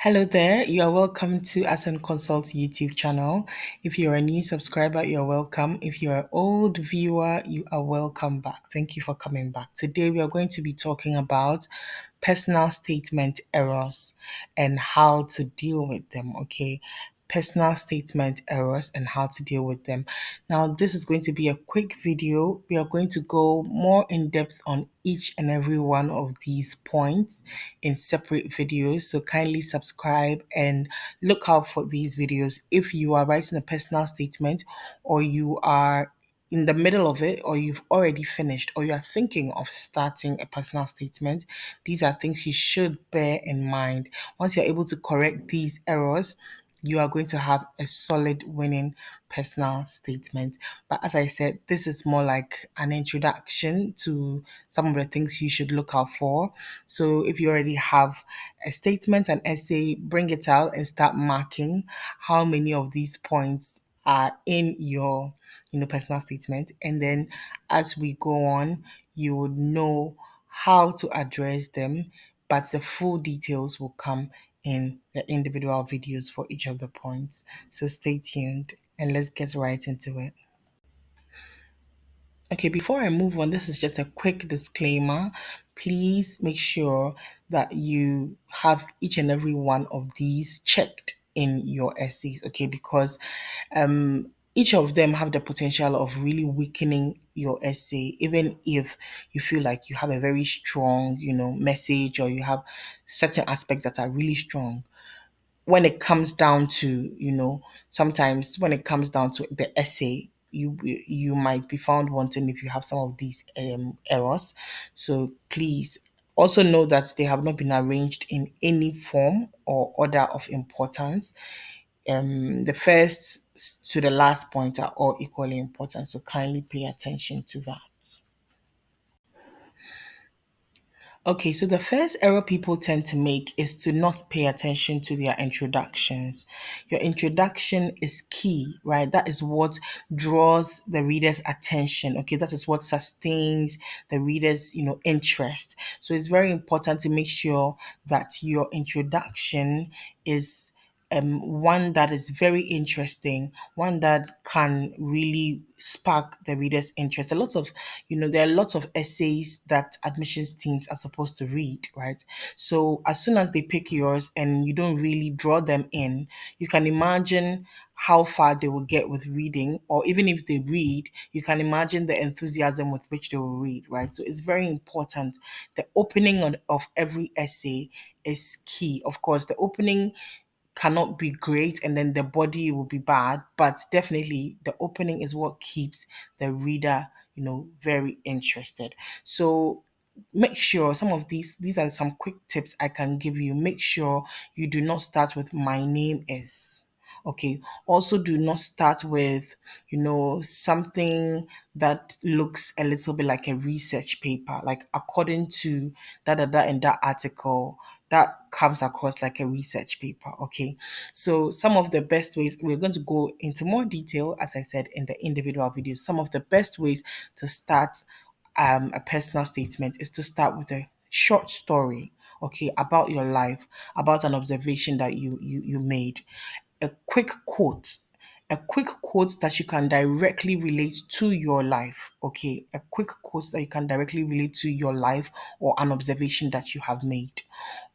Hello there, you are welcome to Asen Consult YouTube channel. If you're a new subscriber, you're welcome. If you're an old viewer, you are welcome back. Thank you for coming back. Today we are going to be talking about personal statement errors and how to deal with them, okay? Personal statement errors and how to deal with them. Now, this is going to be a quick video. We are going to go more in depth on each and every one of these points in separate videos. So kindly subscribe and look out for these videos. If you are writing a personal statement or you are in the middle of it or you've already finished or you are thinking of starting a personal statement, these are things you should bear in mind. Once you're able to correct these errors, you are going to have a solid winning personal statement. But as I said, this is more like an introduction to some of the things you should look out for. So if you already have a statement, an essay, bring it out and start marking how many of these points are in your personal statement. And then as we go on, you would know how to address them, but the full details will come in the individual videos for each of the points. So stay tuned and let's get right into it. Okay, before I move on, this is just a quick disclaimer. Please make sure that you have each and every one of these checked in your essays, okay? Because each of them have the potential of really weakening your essay, even if you feel like you have a very strong, message, or you have certain aspects that are really strong when it comes down to sometimes when it comes down to the essay, you might be found wanting if you have some of these errors. So please also know that they have not been arranged in any form or order of importance. The first to the last point are all equally important, so kindly pay attention to that. Okay, so the first error people tend to make is to not pay attention to their introductions. Your introduction is key, right? That is what draws the reader's attention. Okay, that is what sustains the reader's, interest. So it's very important to make sure that your introduction is one that is very interesting, one that can really spark the reader's interest. There are lots of essays that admissions teams are supposed to read, right? So as soon as they pick yours and you don't really draw them in, you can imagine how far they will get with reading, or even if they read, you can imagine the enthusiasm with which they will read, right? So it's very important. The opening of every essay is key. Of course, the opening cannot be great and then the body will be bad, but definitely the opening is what keeps the reader very interested. So make sure some of these are some quick tips I can give you. Make sure you do not start with "my name is." Okay. Also, do not start with, something that looks a little bit like a research paper, like according to da in that article, that comes across like a research paper. Okay. So some of the best ways, we're going to go into more detail, as I said, in the individual videos. Some of the best ways to start a personal statement is to start with a short story, okay, about your life, about an observation that you made, a quick quote, a quick quote that you can directly relate to your life, okay, a quick quote that you can directly relate to your life or an observation that you have made,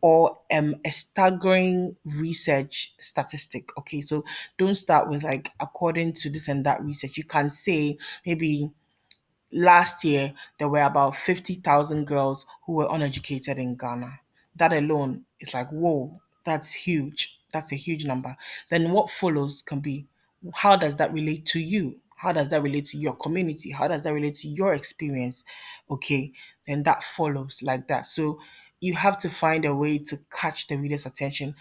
or a staggering research statistic. Okay, so don't start with like according to this and that research. You can say maybe last year there were about 50,000 girls who were uneducated in Ghana. That alone is like, whoa, that's huge. That's a huge number. Then what follows can be, how does that relate to you? How does that relate to your community? How does that relate to your experience? Okay, then that follows like that. So you have to find a way to catch the reader's attention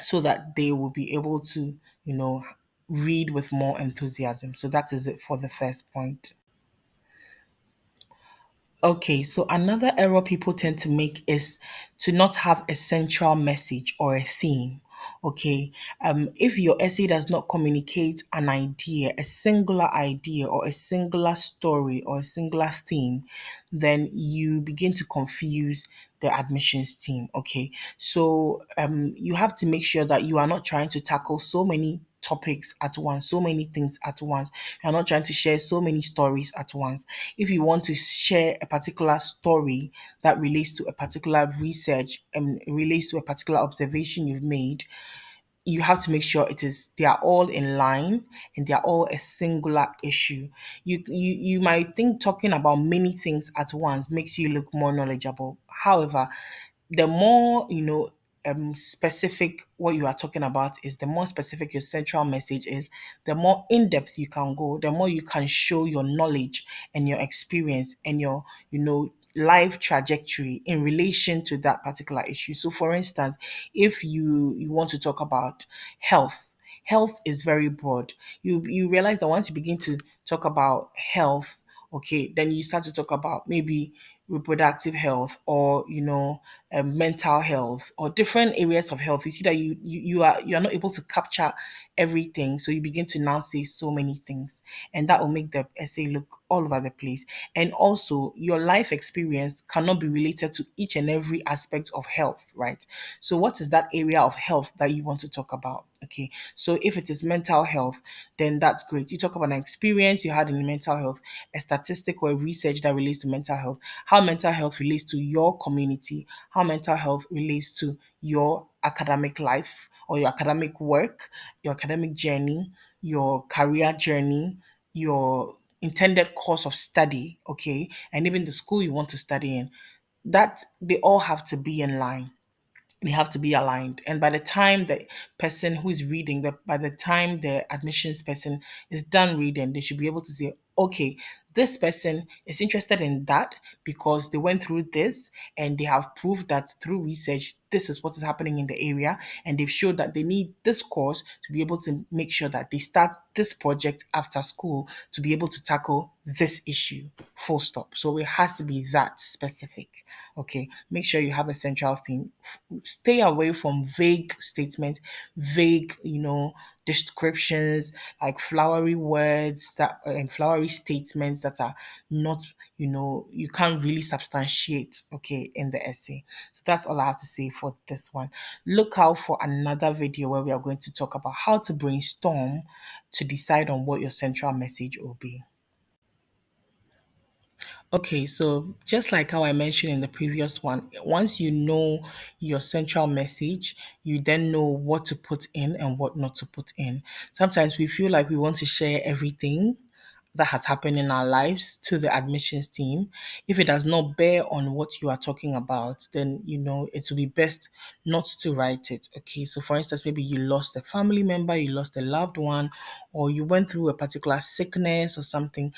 so that they will be able to, read with more enthusiasm. So that is it for the first point. Okay, so another error people tend to make is to not have a central message or a theme. Okay, if your essay does not communicate an idea, a singular idea, or a singular story, or a singular theme, then you begin to confuse the admissions team. Okay, so you have to make sure that you are not trying to tackle so many topics at once, so many things at once. You're not trying to share so many stories at once. If you want to share a particular story that relates to a particular research and relates to a particular observation you've made, you have to make sure they are all in line and they are all a singular issue. You might think talking about many things at once makes you look more knowledgeable. However, the more specific what you are talking about is, the more specific your central message is, the more in depth you can go, the more you can show your knowledge and your experience and your life trajectory in relation to that particular issue. So for instance, if you want to talk about health, health is very broad. You realize that once you begin to talk about health, okay, then you start to talk about maybe reproductive health, or mental health, or different areas of health. You see that you are not able to capture everything, so you begin to now say so many things, and that will make the essay look all over the place. And also, your life experience cannot be related to each and every aspect of health, right? So what is that area of health that you want to talk about? Okay, so if it is mental health, then that's great. You talk about an experience you had in mental health, a statistic or a research that relates to mental health, how mental health relates to your community, how mental health relates to your academic life or your academic work, your academic journey, your career journey, your intended course of study, okay, and even the school you want to study in. That they all have to be in line, they have to be aligned. And by the time the person who is reading, by the time the admissions person is done reading, they should be able to say, okay, this person is interested in that because they went through this and they have proved that through research this is what is happening in the area, and they've showed that they need this course to be able to make sure that they start this project after school to be able to tackle this issue, full stop. So it has to be that specific. Okay, make sure you have a central theme. Stay away from vague statements, vague, descriptions, like flowery words that and flowery statements that are not, you can't really substantiate, okay, in the essay. So that's all I have to say for this one. Look out for another video where we are going to talk about how to brainstorm to decide on what your central message will be. Okay, so just like how I mentioned in the previous one, once you know your central message, you then know what to put in and what not to put in. Sometimes we feel like we want to share everything that has happened in our lives to the admissions team. If it does not bear on what you are talking about, then it will be best not to write it. Okay, so for instance, maybe you lost a family member, you lost a loved one, or you went through a particular sickness or something.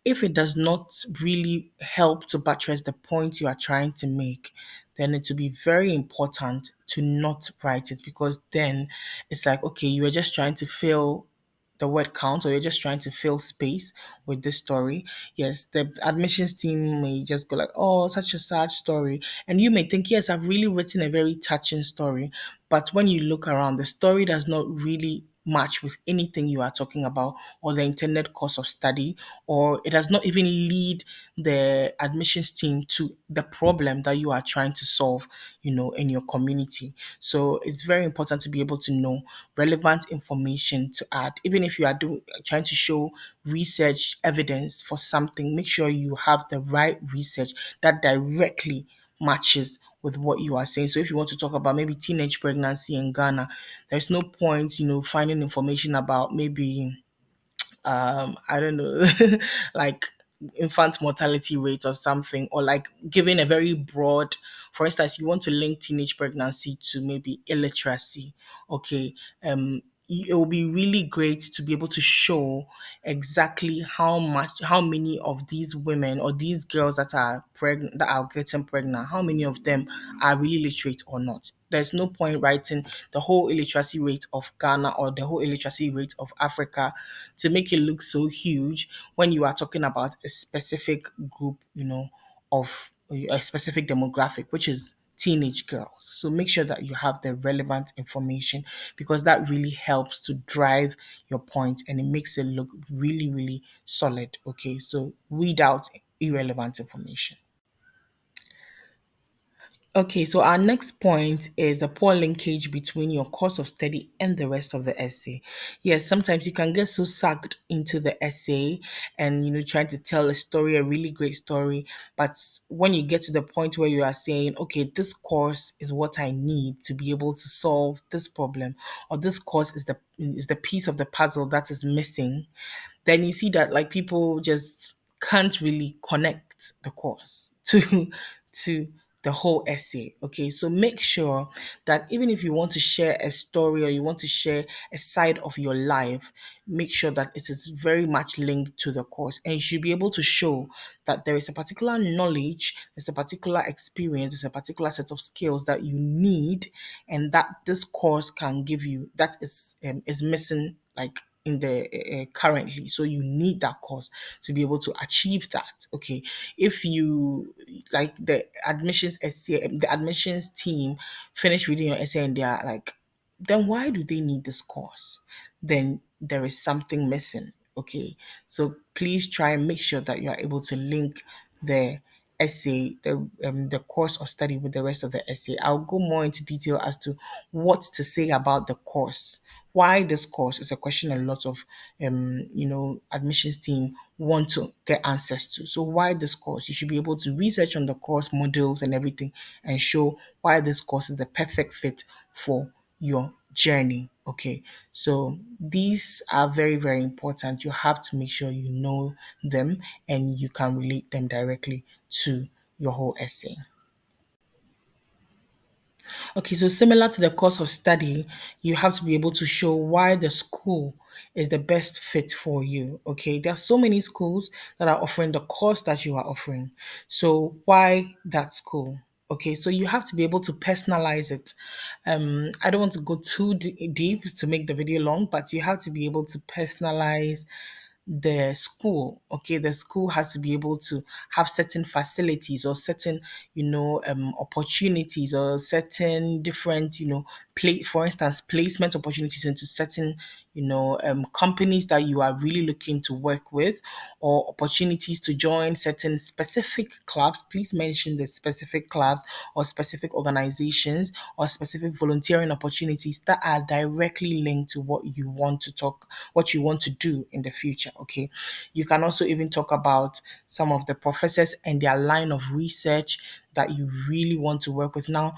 If it does not really help to buttress the point you are trying to make, then it will be very important to not write it, because then it's like, okay, you are just trying to fill the word count, or you're just trying to fill space with this story. Yes, the admissions team may just go like, oh, such a sad story. And you may think, yes, I've really written a very touching story. But when you look around, the story does not really match with anything you are talking about or the intended course of study, or it does not even lead the admissions team to the problem that you are trying to solve, in your community. So it's very important to be able to know relevant information to add. Even if you are trying to show research evidence for something, make sure you have the right research that directly matches with what you are saying. So if you want to talk about maybe teenage pregnancy in Ghana, there's no point, finding information about maybe I don't know, like infant mortality rate or something, or like giving a very broad, for instance, you want to link teenage pregnancy to maybe illiteracy. Okay, it will be really great to be able to show exactly how many of these women or these girls that are pregnant, that are getting pregnant, how many of them are really literate or not. There's no point writing the whole illiteracy rate of Ghana or the whole illiteracy rate of Africa to make it look so huge when you are talking about a specific group, of a specific demographic, which is teenage girls. So make sure that you have the relevant information, because that really helps to drive your point and it makes it look really, really solid. Okay, so weed out irrelevant information. Okay, so our next point is the poor linkage between your course of study and the rest of the essay. Yes, sometimes you can get so sucked into the essay and trying to tell a story, a really great story, but when you get to the point where you are saying, okay, this course is what I need to be able to solve this problem, or this course is the piece of the puzzle that is missing, then you see that like people just can't really connect the course to the whole essay. Okay, so make sure that even if you want to share a story or you want to share a side of your life, make sure that it is very much linked to the course, and you should be able to show that there is a particular knowledge, there's a particular experience, there's a particular set of skills that you need, and that this course can give you that is missing, like in the currently. So you need that course to be able to achieve that. Okay, if you like the admissions essay, the admissions team finish reading your essay and they are like, then why do they need this course? Then there is something missing. Okay, so please try and make sure that you are able to link the essay, the course of study with the rest of the essay. I'll go more into detail as to what to say about the course. Why this course is a question a lot of admissions team want to get answers to. So why this course? You should be able to research on the course modules and everything and show why this course is the perfect fit for your journey. Okay, so these are very, very important. You have to make sure you know them and you can relate them directly to your whole essay. Okay, so similar to the course of study, you have to be able to show why the school is the best fit for you. Okay, there are so many schools that are offering the course that you are offering. So why that school? Okay, so you have to be able to personalize it. I don't want to go too deep to make the video long, but you have to be able to personalize the school. Okay, the school has to be able to have certain facilities or certain opportunities or certain different play, for instance, placement opportunities into certain companies that you are really looking to work with, or opportunities to join certain specific clubs. Please mention the specific clubs or specific organizations or specific volunteering opportunities that are directly linked to what you want to do in the future. Okay, you can also even talk about some of the professors and their line of research that you really want to work with. Now,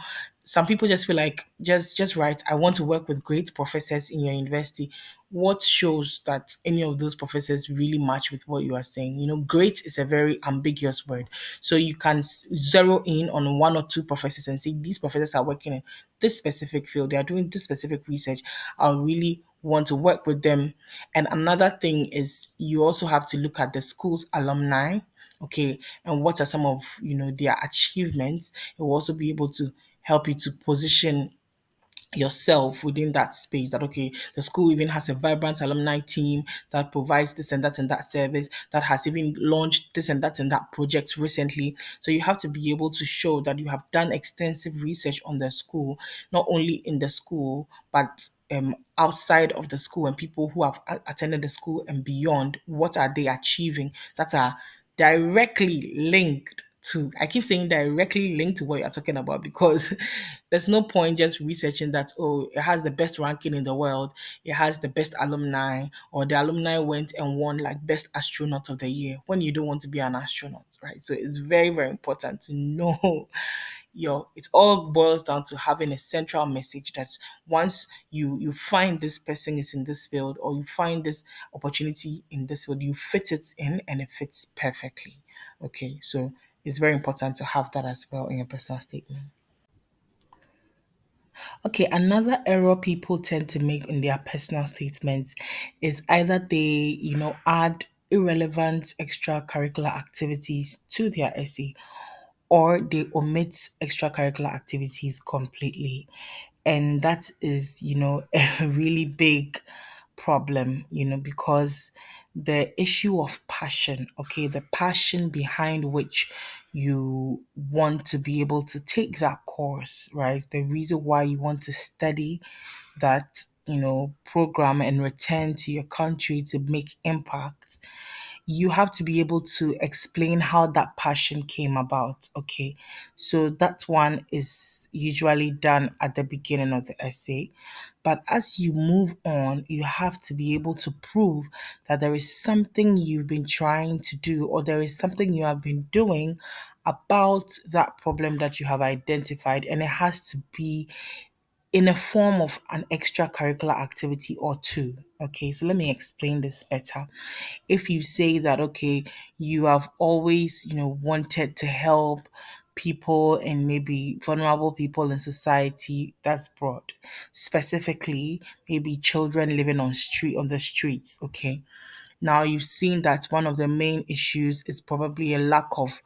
some people just feel like just write, I want to work with great professors in your university. What shows that any of those professors really match with what you are saying? Great is a very ambiguous word. So you can zero in on one or two professors and say these professors are working in this specific field, they are doing this specific research. I really want to work with them. And another thing is you also have to look at the school's alumni. Okay, and what are some of their achievements. It will also be able to help you to position yourself within that space, that okay, the school even has a vibrant alumni team that provides this and that service, that has even launched this and that project recently. So you have to be able to show that you have done extensive research on the school, not only in the school but outside of the school, and people who have attended the school and beyond. What are they achieving that are directly linked to, I keep saying directly linked to what you're talking about, because there's no point just researching that, oh, it has the best ranking in the world, it has the best alumni, or the alumni went and won like best astronaut of the year, when you don't want to be an astronaut, right? So it's very, very important to know it all boils down to having a central message that once you find this person is in this field, or you find this opportunity in this field, you fit it in and it fits perfectly. Okay, so it's very important to have that as well in your personal statement. Okay, another error people tend to make in their personal statements is either they, add irrelevant extracurricular activities to their essay, or they omit extracurricular activities completely. And that is, a really big problem, because the issue of passion, okay, the passion behind which you want to be able to take that course, right? The reason why you want to study that, program and return to your country to make impact you have to be able to explain how that passion came about. Okay. So that one is usually done at the beginning of the essay. But as you move on, you have to be able to prove that there is something you've been trying to do, or there is something you have been doing about that problem that you have identified, and it has to be in a form of an extracurricular activity or two. Okay, so let me explain this better. If you say that, okay, you have always, wanted to help people and maybe vulnerable people in society, that's broad. Specifically, maybe children living on the streets. Okay, now you've seen that one of the main issues is probably a lack of,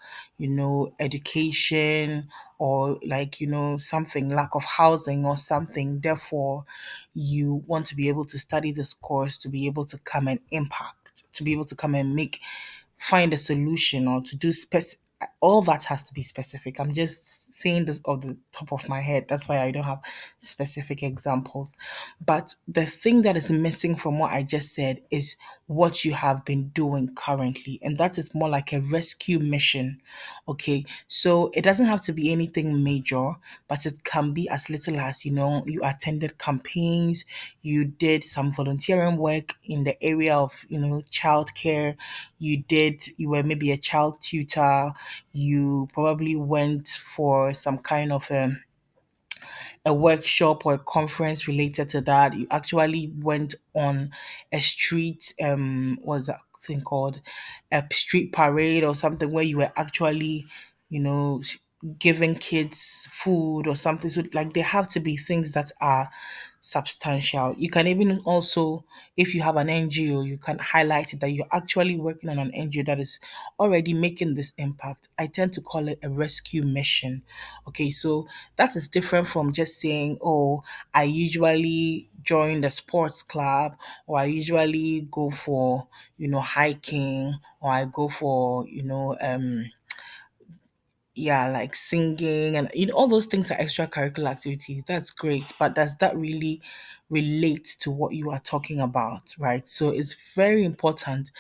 education, or like, something, lack of housing or something. Therefore, you want to be able to study this course to be able to come and impact, to be able to come and find a solution, or to do all that has to be specific. I'm just saying this off the top of my head. That's why I don't have specific examples. But the thing that is missing from what I just said is what you have been doing currently. And that is more like a rescue mission. Okay. So it doesn't have to be anything major, but it can be as little as, you attended campaigns, you did some volunteering work in the area of, childcare, you were maybe a child tutor, you probably went for some kind of a workshop or a conference related to that. You actually went on a street, what's that thing called? A street parade or something, where you were actually, you know, giving kids food or something. So like they have to be things that are substantial. You can even also, if you have an NGO, you can highlight it that you're actually working on an NGO that is already making this impact. I tend to call it a rescue mission. Okay, so that is different from just saying, oh, I usually join the sports club, or I usually go for, hiking, or I go for, yeah, like singing, and all those things are extracurricular activities. That's great, but does that really relate to what you are talking about, right? So it's very important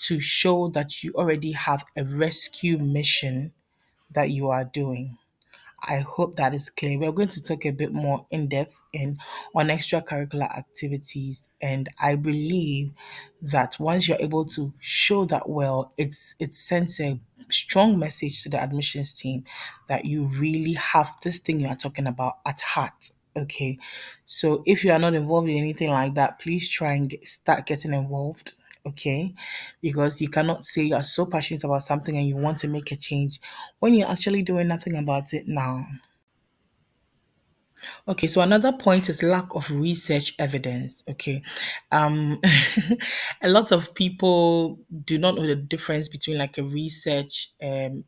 to show that you already have a rescue mission that you are doing. I hope that is clear. We're going to talk a bit more in depth on extracurricular activities, and I believe that once you're able to show that well, it sends a strong message to the admissions team that you really have this thing you are talking about at heart. Okay, so if you are not involved in anything like that, please try and start getting involved. Okay, because you cannot say you are so passionate about something and you want to make a change when you're actually doing nothing about it now. Okay, so another point is lack of research evidence. Okay, um, a lot of people do not know the difference between like a research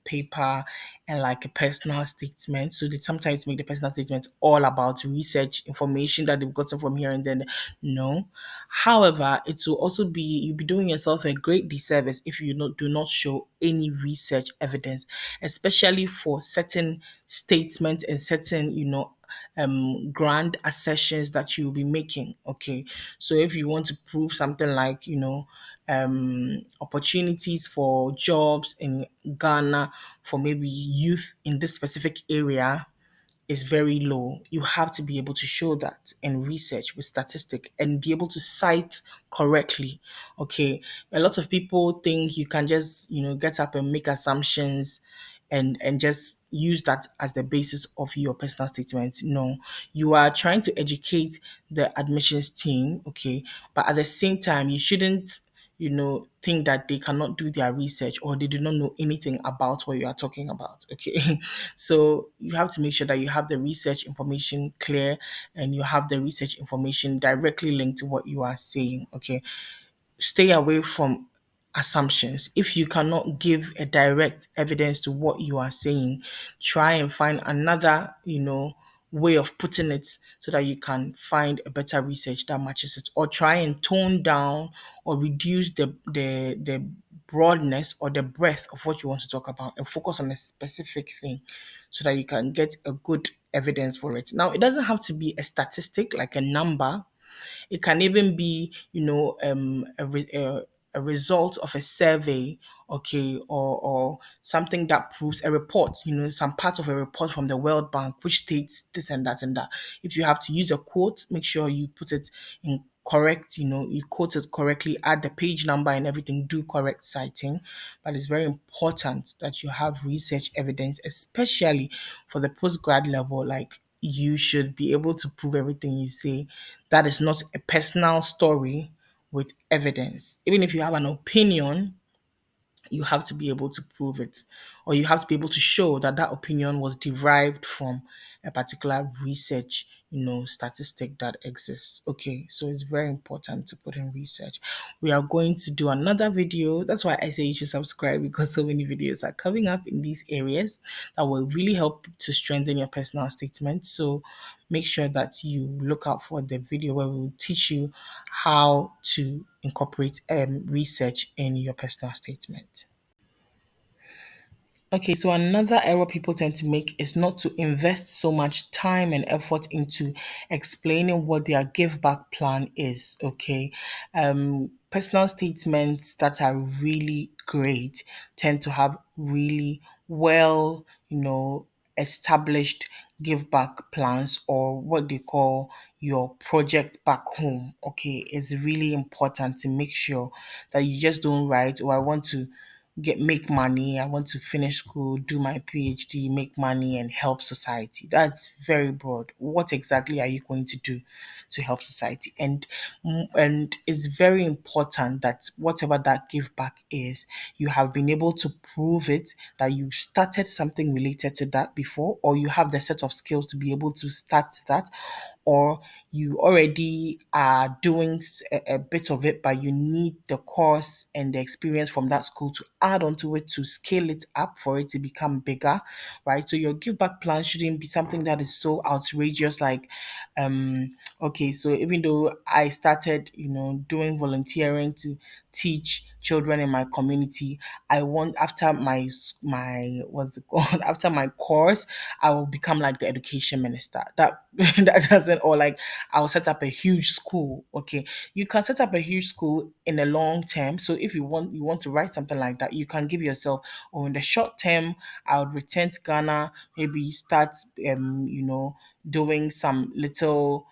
paper and like a personal statement. So they sometimes make the personal statement all about research information that they've gotten from here and then. No, however, it will also be you'll be doing yourself a great disservice if you do not show any research evidence, especially for certain statements and certain grand assertions that you'll be making. Okay, so if you want to prove something like opportunities for jobs in Ghana for maybe youth in this specific area is very low, you have to be able to show that in research with statistic and be able to cite correctly. Okay, a lot of people think you can just get up and make assumptions and just use that as the basis of your personal statement. No, you are trying to educate the admissions team. Okay, but at the same time, you shouldn't think that they cannot do their research or they do not know anything about what you are talking about. Okay, so you have to make sure that you have the research information clear and you have the research information directly linked to what you are saying. Okay, stay away from assumptions. If you cannot give a direct evidence to what you are saying, try and find another, way of putting it so that you can find a better research that matches it, or try and tone down or reduce the broadness or the breadth of what you want to talk about and focus on a specific thing so that you can get a good evidence for it. Now, it doesn't have to be a statistic like a number. It can even be, a result of a survey, okay, or something that proves a report, some part of a report from the World Bank which states this and that and that. If you have to use a quote, make sure you put it in correct, you quote it correctly, add the page number and everything, do correct citing. But it's very important that you have research evidence, especially for the postgrad level. Like, you should be able to prove everything you say. That is not a personal story with evidence. Even if you have an opinion, you have to be able to prove it, or you have to be able to show that that opinion was derived from a particular research, statistic that exists. Okay, so it's very important to put in research. We are going to do another video. That's why I say you should subscribe, because so many videos are coming up in these areas that will really help to strengthen your personal statement. So make sure that you look out for the video where we will teach you how to incorporate research in your personal statement. Okay, so another error people tend to make is not to invest so much time and effort into explaining what their give back plan is. Okay, personal statements that are really great tend to have really well, established give back plans, or what they call your project back home. Okay, it's really important to make sure that you just don't write, "Oh, I want to make money. I want to finish school, do my PhD, make money, and help society." That's very broad. What exactly are you going to do to help society? And it's very important that whatever that give back is, you have been able to prove it, that you started something related to that before, or you have the set of skills to be able to start that, or you already are doing a bit of it, but you need the course and the experience from that school to add onto it to scale it up for it to become bigger, right? So your give back plan shouldn't be something that is so outrageous, like, okay, so even though I started, doing volunteering to teach children in my community, I want, after my what's it called, after my course, I will become like the education minister. That that doesn't, or like, I will set up a huge school. Okay, you can set up a huge school in the long term. So if you want to write something like that, you can give yourself, or in the short term, I would return to Ghana, maybe start doing some little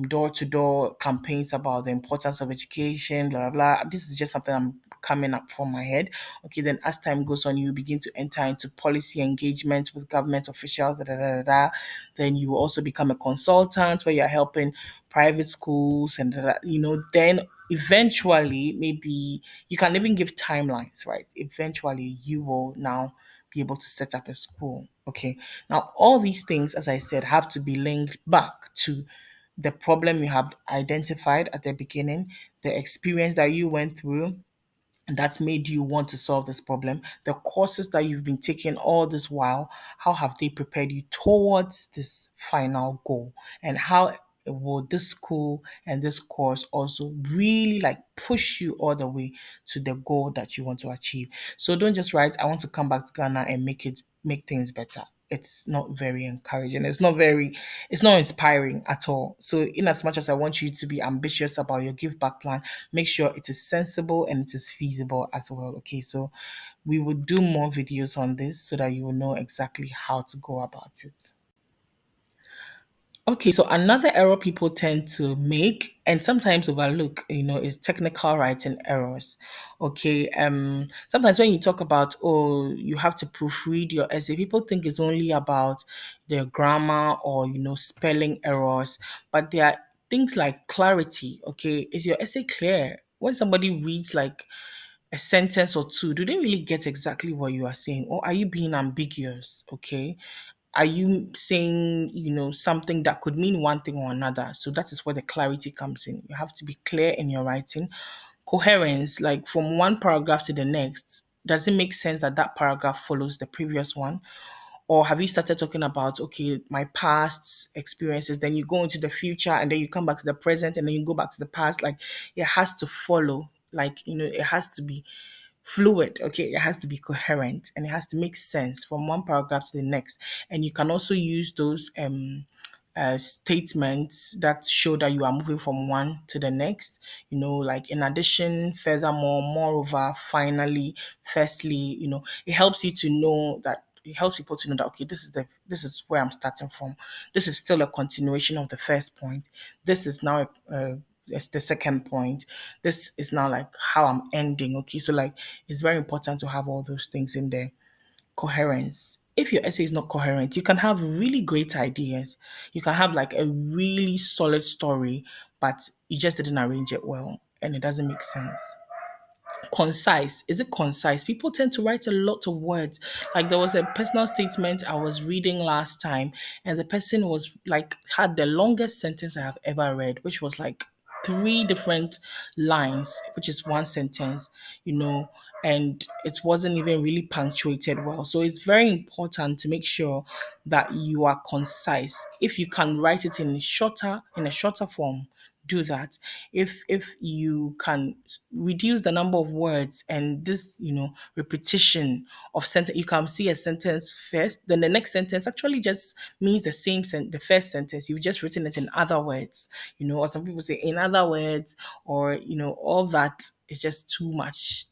door-to-door campaigns about the importance of education, blah blah blah. This is just something I'm coming up from my head. Okay, then as time goes on, you begin to enter into policy engagement with government officials, da, da, da, da, da. Then you will also become a consultant where you're helping private schools, and da, da, then eventually, maybe you can even give timelines, right? Eventually you will now be able to set up a school. Okay, now all these things, as I said, have to be linked back to the problem you have identified at the beginning, the experience that you went through that made you want to solve this problem, the courses that you've been taking all this while, how have they prepared you towards this final goal? And how will this school and this course also really like push you all the way to the goal that you want to achieve? So don't just write, "I want to come back to Ghana and make things better." It's not very encouraging. It's not inspiring at all. So in as much as I want you to be ambitious about your give back plan, make sure it is sensible and it is feasible as well. Okay, so we will do more videos on this so that you will know exactly how to go about it. Okay, so another error people tend to make and sometimes overlook, is technical writing errors. Okay, sometimes when you talk about, oh, you have to proofread your essay, people think it's only about the grammar or spelling errors, but there are things like clarity. Okay, is your essay clear? When somebody reads like a sentence or two, do they really get exactly what you are saying, or are you being ambiguous? Okay, are you saying, something that could mean one thing or another? So that is where the clarity comes in. You have to be clear in your writing. Coherence, like from one paragraph to the next, does it make sense that that paragraph follows the previous one? Or have you started talking about, okay, my past experiences, then you go into the future, and then you come back to the present, and then you go back to the past? Like, it has to follow, like, it has to be fluid. Okay, it has to be coherent, and it has to make sense from one paragraph to the next. And you can also use those statements that show that you are moving from one to the next. Like in addition, furthermore, moreover, finally, firstly. It helps you to know that. It helps people to know that, okay, this is where I'm starting from. This is still a continuation of the first point. This is now it's the second point. This is now like how I'm ending. Okay, so like it's very important to have all those things in there. Coherence. If your essay is not coherent, you can have really great ideas. You can have like a really solid story, but you just didn't arrange it well and it doesn't make sense. Concise. Is it concise? People tend to write a lot of words. Like there was a personal statement I was reading last time, and the person was like had the longest sentence I have ever read, which was like three different lines, which is one sentence, you know, and it wasn't even really punctuated well. So it's very important to make sure that you are concise. If you can write it in a shorter form, do that. If you can reduce the number of words and this repetition of sentence, you can see a sentence first, then the next sentence actually just means the same the first sentence. You've just written it in other words, or some people say in other words, or all that is just too much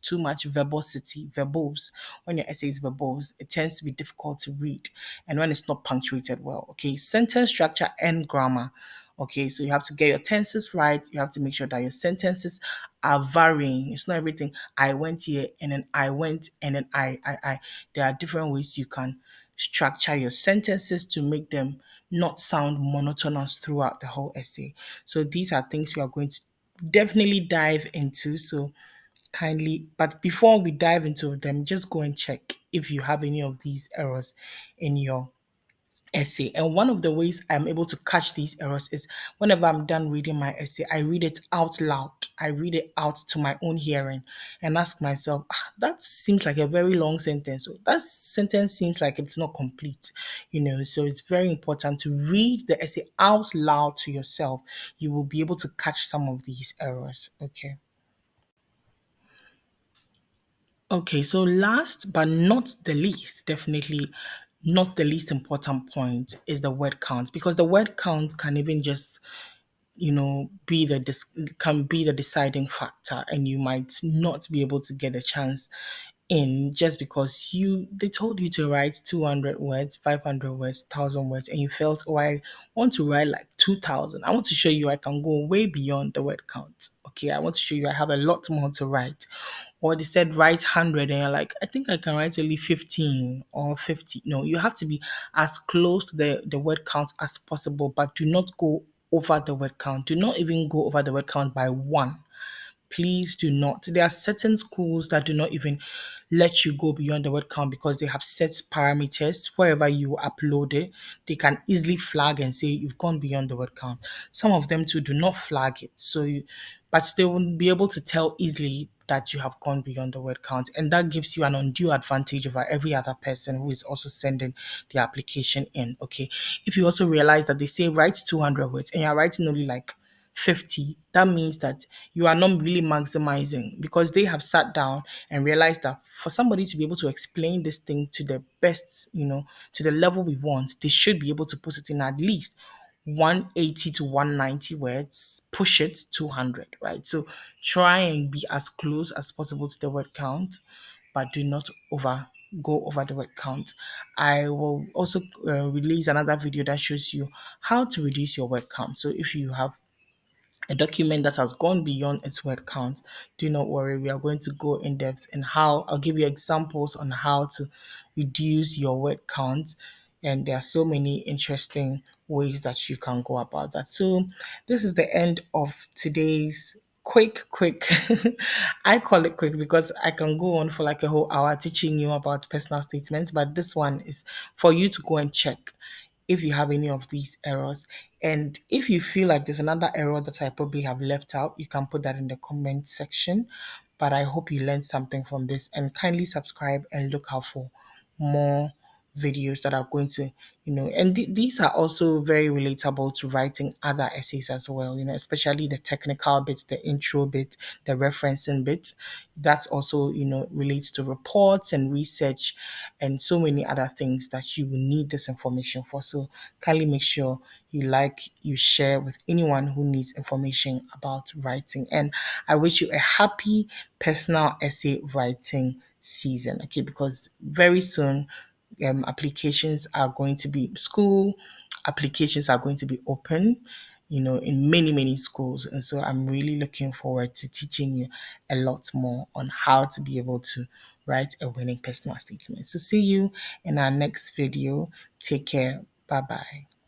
verbosity, verbose. When your essay is verbose, it tends to be difficult to read, and when it's not punctuated well. Okay, sentence structure and grammar. Okay, so you have to get your tenses right. You have to make sure that your sentences are varying. It's not everything I went here and then I went and then I. There are different ways you can structure your sentences to make them not sound monotonous throughout the whole essay. So these are things we are going to definitely dive into. So kindly, but before we dive into them, just go and check if you have any of these errors in your essay. And one of the ways I'm able to catch these errors is whenever I'm done reading my essay, I read it out loud. I read it out to my own hearing and ask myself, that seems like a very long sentence. Or that sentence seems like it's not complete. So it's very important to read the essay out loud to yourself. You will be able to catch some of these errors. Okay. Okay, so last but not the least, definitely not the least important point is the word count, because the word count can even just be can be the deciding factor, and you might not be able to get a chance in just because they told you to write 200 words, 500 words, 1,000 words, and you felt, oh, I want to write like 2,000. I want to show you I can go way beyond the word count. Okay, I want to show you I have a lot more to write. Or they said write 100 and you're like, I think I can write only 15 or 50. No, you have to be as close to the word count as possible, but do not go over the word count. Do not even go over the word count by one. Please do not. There are certain schools that do not even let you go beyond the word count because they have set parameters. Wherever you upload it, they can easily flag and say you've gone beyond the word count. Some of them too do not flag it. But they will be able to tell easily that you have gone beyond the word count. And that gives you an undue advantage over every other person who is also sending the application in. Okay. If you also realize that they say write 200 words and you're writing only like 50, that means that you are not really maximizing, because they have sat down and realized that for somebody to be able to explain this thing to the best, to the level we want, they should be able to put it in at least 180 to 190 words, push it 200, right? So try and be as close as possible to the word count, but do not go over the word count. I will also release another video that shows you how to reduce your word count. So if you have a document that has gone beyond its word count, do not worry. We are going to go in depth in how I'll give you examples on how to reduce your word count. And there are so many interesting ways that you can go about that. So, this is the end of today's quick. I call it quick because I can go on for like a whole hour teaching you about personal statements, but this one is for you to go and check if you have any of these errors. And if you feel like there's another error that I probably have left out, you can put that in the comment section. But I hope you learned something from this, and kindly subscribe and look out for more videos that are going to, and these are also very relatable to writing other essays as well, especially the technical bits, the intro bit, the referencing bit. That's also, relates to reports and research and so many other things that you will need this information for. So kindly make sure you share with anyone who needs information about writing. And I wish you a happy personal essay writing season, okay? Because very soon, applications are going to be school applications are going to be open, in many, many schools. And so I'm really looking forward to teaching you a lot more on how to be able to write a winning personal statement. So see you in our next video. Take care. Bye bye.